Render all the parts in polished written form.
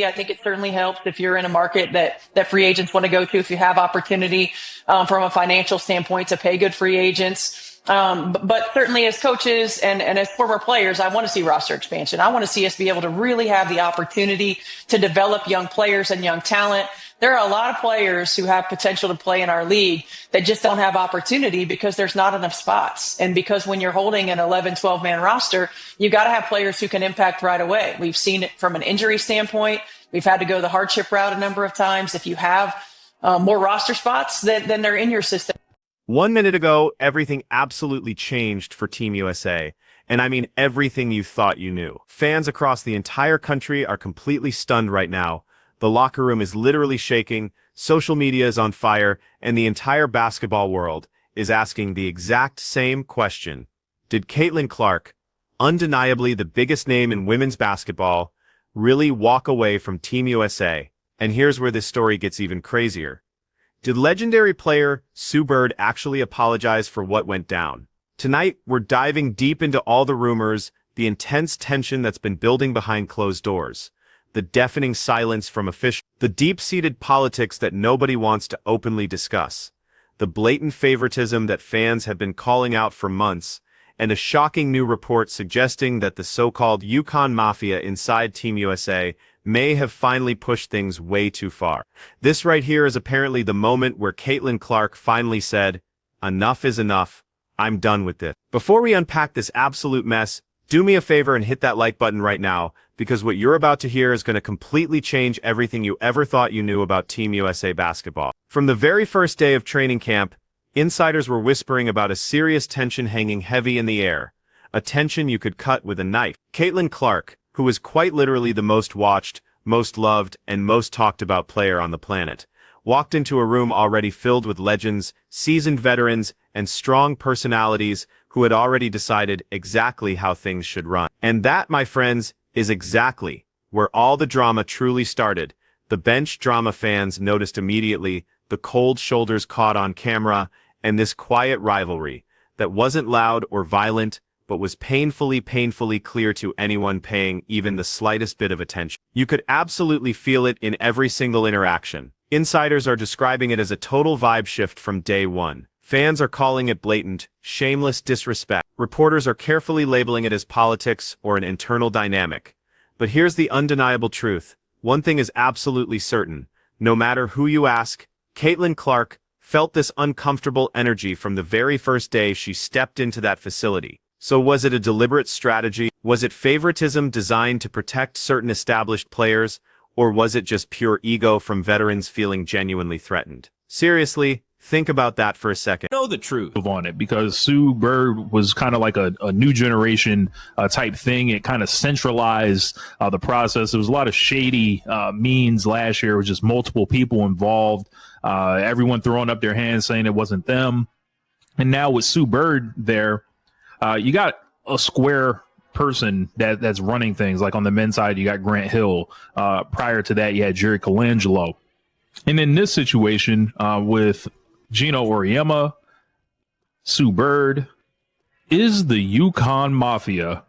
I think it certainly helps if you're in a market that free agents want to go to, if you have opportunity from a financial standpoint to pay good free agents. But certainly as coaches and as former players, I want to see roster expansion. I want to see us be able to really have the opportunity to develop young players and young talent. There are a lot of players who have potential to play in our league that just don't have opportunity because there's not enough spots. And because when you're holding an 11, 12-man roster, you got to have players who can impact right away. We've seen it from an injury standpoint. We've had to go the hardship route a number of times. If you have more roster spots, then they're in your system. 1 minute ago, everything absolutely changed for Team USA. And I mean everything you thought you knew. Fans across the entire country are completely stunned right now. The locker room is literally shaking, social media is on fire, and the entire basketball world is asking the exact same question. Did Caitlin Clark, undeniably the biggest name in women's basketball, really walk away from Team USA? And here's where this story gets even crazier. Did legendary player Sue Bird actually apologize for what went down? Tonight, we're diving deep into all the rumors, the intense tension that's been building behind closed doors, the deafening silence from officials, the deep-seated politics that nobody wants to openly discuss, the blatant favoritism that fans have been calling out for months, and a shocking new report suggesting that the so-called UConn Mafia inside Team USA may have finally pushed things way too far. This right here is apparently the moment where Caitlin Clark finally said, "Enough is enough. I'm done with this." Before we unpack this absolute mess, do me a favor and hit that like button right now, because what you're about to hear is going to completely change everything you ever thought you knew about Team USA basketball. From the very first day of training camp, insiders were whispering about a serious tension hanging heavy in the air, a tension you could cut with a knife. Caitlin Clark, who is quite literally the most watched, most loved, and most talked about player on the planet, walked into a room already filled with legends, seasoned veterans, and strong personalities who had already decided exactly how things should run. And that, my friends, is exactly where all the drama truly started. The bench drama fans noticed immediately, the cold shoulders caught on camera, and this quiet rivalry that wasn't loud or violent, but was painfully clear to anyone paying even the slightest bit of attention. You could absolutely feel it in every single interaction. Insiders are describing it as a total vibe shift from day one. Fans are calling it blatant, shameless disrespect. Reporters are carefully labeling it as politics or an internal dynamic. But here's the undeniable truth. One thing is absolutely certain. No matter who you ask, Caitlin Clark felt this uncomfortable energy from the very first day she stepped into that facility. So was it a deliberate strategy? Was it favoritism designed to protect certain established players? Or was it just pure ego from veterans feeling genuinely threatened? Seriously, think about that for a second. Know the truth on it, because Sue Bird was kind of like a new generation type thing. It kind of centralized the process. There was a lot of shady means last year with just multiple people involved. Everyone throwing up their hands saying it wasn't them. And now with Sue Bird there, you got a square person that's running things. Like on the men's side, you got Grant Hill. Prior to that, you had Jerry Colangelo. And in this situation with Gino Auriemma, Sue Bird, is the UConn Mafia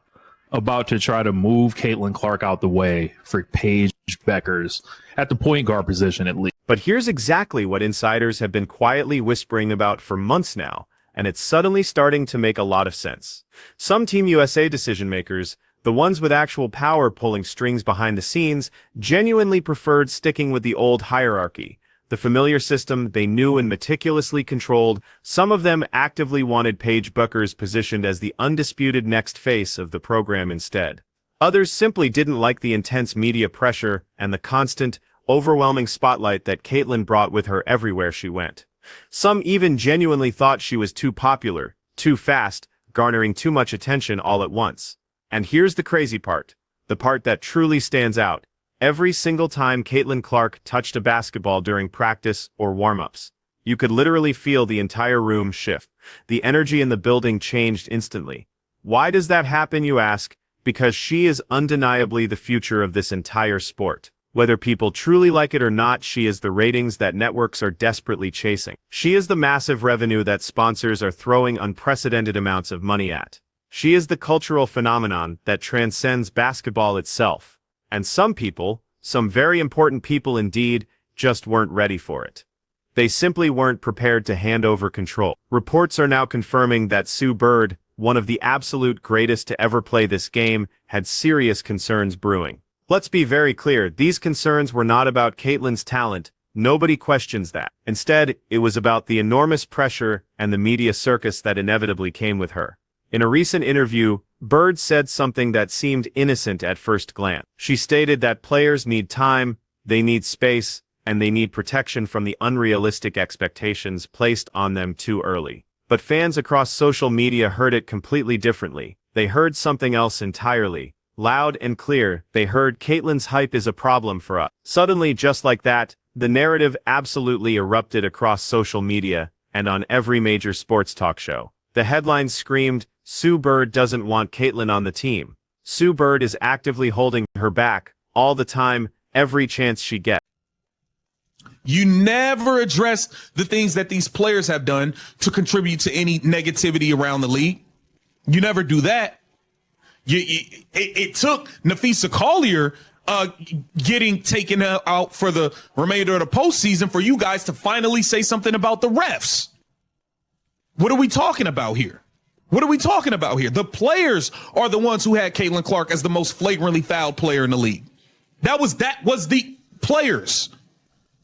about to try to move Caitlin Clark out the way for Paige Beckers at the point guard position at least? But here's exactly what insiders have been quietly whispering about for months now, and it's suddenly starting to make a lot of sense. Some Team USA decision-makers, the ones with actual power pulling strings behind the scenes, genuinely preferred sticking with the old hierarchy, the familiar system they knew and meticulously controlled. Some of them actively wanted Paige Beckers positioned as the undisputed next face of the program instead. Others simply didn't like the intense media pressure and the constant, overwhelming spotlight that Caitlin brought with her everywhere she went. Some even genuinely thought she was too popular, too fast, garnering too much attention all at once. And here's the crazy part, the part that truly stands out. Every single time Caitlin Clark touched a basketball during practice or warm-ups, you could literally feel the entire room shift. The energy in the building changed instantly. Why does that happen, you ask? Because she is undeniably the future of this entire sport. Whether people truly like it or not, she is the ratings that networks are desperately chasing. She is the massive revenue that sponsors are throwing unprecedented amounts of money at. She is the cultural phenomenon that transcends basketball itself. And some people, some very important people indeed just weren't ready for it. They simply weren't prepared to hand over control. Reports are now confirming that Sue Bird, one of the absolute greatest to ever play this game, had serious concerns brewing. Let's be very clear, these concerns were not about Caitlyn's talent. Nobody questions that. Instead, it was about the enormous pressure and the media circus that inevitably came with her. In a recent interview, Bird said something that seemed innocent at first glance. She stated that players need time, they need space, and they need protection from the unrealistic expectations placed on them too early. But fans across social media heard it completely differently. They heard something else entirely. Loud and clear, they heard Caitlyn's hype is a problem for us. Suddenly, just like that, the narrative absolutely erupted across social media and on every major sports talk show. The headlines screamed, "Sue Bird doesn't want Caitlyn on the team. Sue Bird is actively holding her back, all the time, every chance she gets." You never address the things that these players have done to contribute to any negativity around the league. You never do that. It took Nafisa Collier getting taken out for the remainder of the postseason for you guys to finally say something about the refs. What are we talking about here? What are we talking about here? The players are the ones who had Caitlin Clark as the most flagrantly fouled player in the league. That was the players.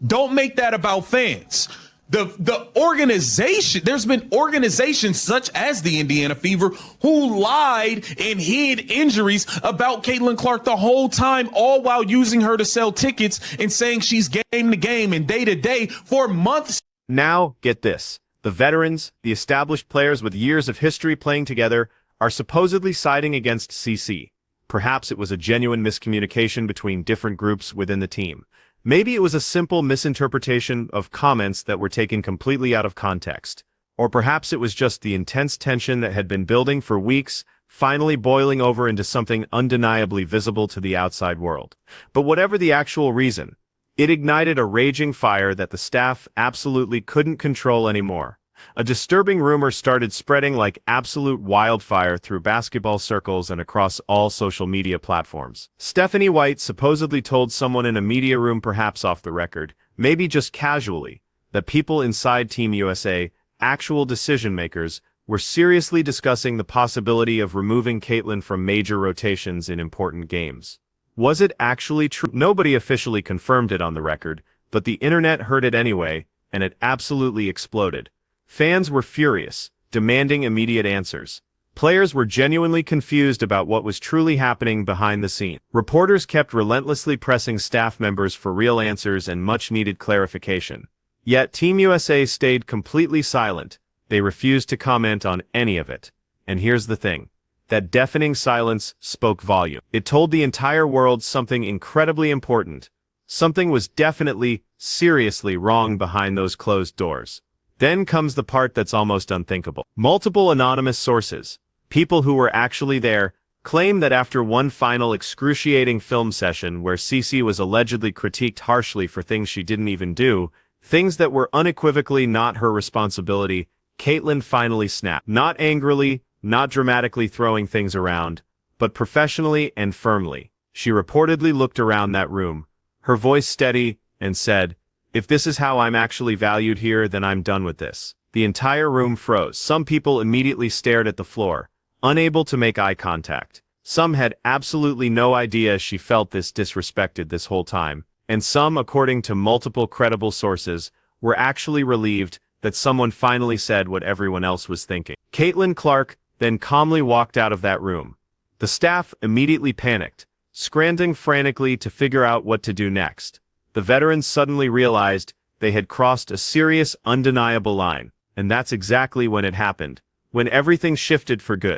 Don't make that about fans. The organization, there's been organizations such as the Indiana Fever who lied and hid injuries about Caitlin Clark the whole time, all while using her to sell tickets and saying she's game to game and day to day for months. Now, get this. The veterans, the established players with years of history playing together, are supposedly siding against CC. Perhaps it was a genuine miscommunication between different groups within the team. Maybe it was a simple misinterpretation of comments that were taken completely out of context. Or perhaps it was just the intense tension that had been building for weeks, finally boiling over into something undeniably visible to the outside world. But whatever the actual reason, it ignited a raging fire that the staff absolutely couldn't control anymore. A disturbing rumor started spreading like absolute wildfire through basketball circles and across all social media platforms. Stephanie White supposedly told someone in a media room, perhaps off the record, maybe just casually, that people inside Team USA, actual decision makers, were seriously discussing the possibility of removing Caitlyn from major rotations in important games. Was it actually true? Nobody officially confirmed it on the record, but the internet heard it anyway, and it absolutely exploded. Fans were furious, demanding immediate answers. Players were genuinely confused about what was truly happening behind the scenes. Reporters kept relentlessly pressing staff members for real answers and much-needed clarification. Yet Team USA stayed completely silent. They refused to comment on any of it. And here's the thing. That deafening silence spoke volume. It told the entire world something incredibly important. Something was definitely, seriously wrong behind those closed doors. Then comes the part that's almost unthinkable. Multiple anonymous sources, people who were actually there, claim that after one final excruciating film session where CeCe was allegedly critiqued harshly for things she didn't even do, things that were unequivocally not her responsibility, Caitlyn finally snapped. Not angrily, not dramatically throwing things around, but professionally and firmly. She reportedly looked around that room, her voice steady, and said, "If this is how I'm actually valued here, then I'm done with this." The entire room froze. Some people immediately stared at the floor, unable to make eye contact. Some had absolutely no idea she felt this disrespected this whole time, and some, according to multiple credible sources, were actually relieved that someone finally said what everyone else was thinking. Caitlin Clark then calmly walked out of that room. The staff immediately panicked, scrambling frantically to figure out what to do next. The veterans suddenly realized they had crossed a serious, undeniable line, and that's exactly when it happened, when everything shifted for good.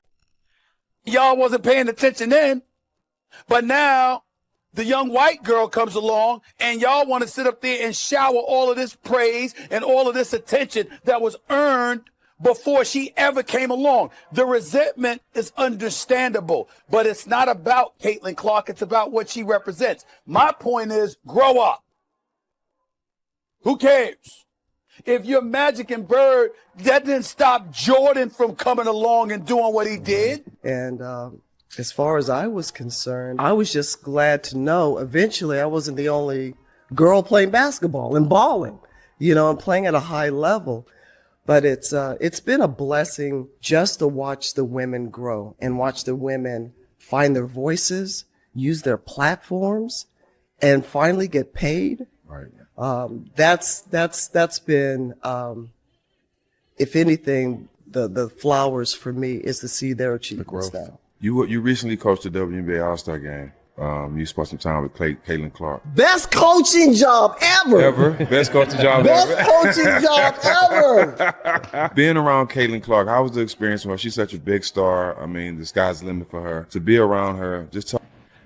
Y'all wasn't paying attention then, but now the young white girl comes along and y'all want to sit up there and shower all of this praise and all of this attention that was earned before she ever came along. The resentment is understandable, but it's not about Caitlin Clark. It's about what she represents. My point is, grow up. Who cares? If you're Magic and Bird, that didn't stop Jordan from coming along and doing what he did. And As far as I was concerned, I was just glad to know eventually I wasn't the only girl playing basketball and balling, and playing at a high level. But it's been a blessing just to watch the women grow and watch the women find their voices, use their platforms, and finally get paid. Right. That's been, if anything, the flowers for me is to see their achievements now. You recently coached the WNBA All-Star game. You spent some time with Caitlin Clark. Best coaching job ever. Best coaching job Best ever. coaching job ever. Being around Caitlin Clark, how was the experience for her? She's such a big star. I mean, the sky's the limit for her. To be around her,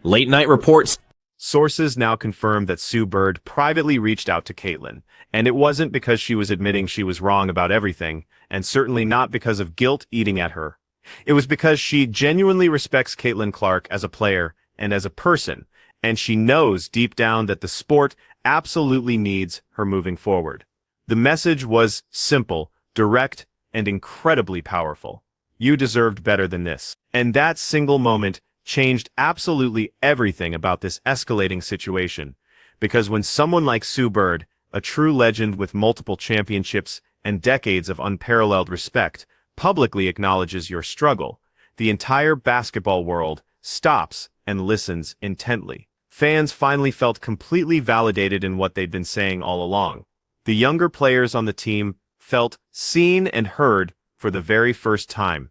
Late night reports. Sources now confirm that Sue Bird privately reached out to Caitlin, and it wasn't because she was admitting she was wrong about everything, and certainly not because of guilt eating at her. It was because she genuinely respects Caitlin Clark as a player and as a person, and she knows deep down that the sport absolutely needs her moving forward. The message was simple, direct, and incredibly powerful. You deserved better than this. And that single moment changed absolutely everything about this escalating situation, because when someone like Sue Bird, a true legend with multiple championships and decades of unparalleled respect, publicly acknowledges your struggle, the entire basketball world stops and listens intently. Fans finally felt completely validated in what they'd been saying all along. The younger players on the team felt seen and heard for the very first time,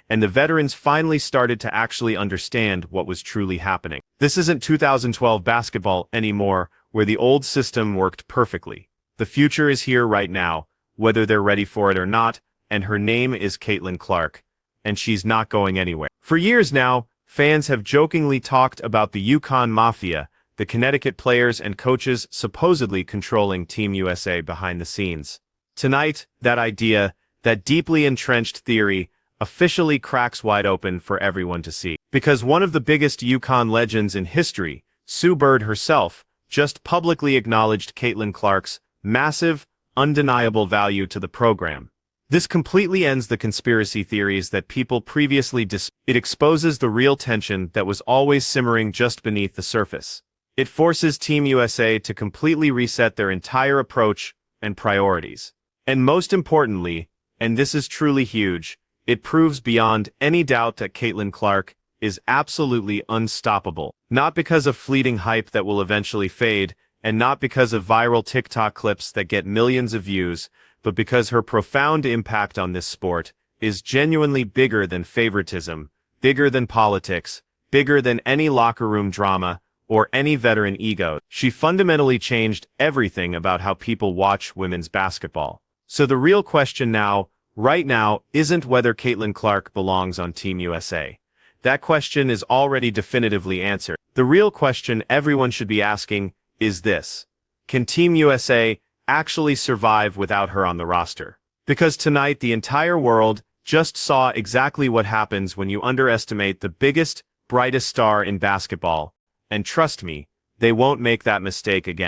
and the veterans finally started to actually understand what was truly happening. This isn't 2012 basketball anymore, where the old system worked perfectly. The future is here right now, whether they're ready for it or not, and her name is Caitlin Clark, and she's not going anywhere. For years now, fans have jokingly talked about the UConn Mafia, the Connecticut players and coaches supposedly controlling Team USA behind the scenes. Tonight, that idea, that deeply entrenched theory, officially cracks wide open for everyone to see. Because one of the biggest UConn legends in history, Sue Bird herself, just publicly acknowledged Caitlin Clark's massive, undeniable value to the program. This completely ends the conspiracy theories that people previously It exposes the real tension that was always simmering just beneath the surface. It forces Team USA to completely reset their entire approach and priorities. And most importantly, and this is truly huge, it proves beyond any doubt that Caitlin Clark is absolutely unstoppable. Not because of fleeting hype that will eventually fade, and not because of viral TikTok clips that get millions of views, but because her profound impact on this sport is genuinely bigger than favoritism, bigger than politics, bigger than any locker room drama, or any veteran ego. She fundamentally changed everything about how people watch women's basketball. So the real question now, right now, isn't whether Caitlin Clark belongs on Team USA. That question is already definitively answered. The real question everyone should be asking is this: can Team USA actually survive without her on the roster? Because tonight the entire world just saw exactly what happens when you underestimate the biggest, brightest star in basketball, and trust me, they won't make that mistake again.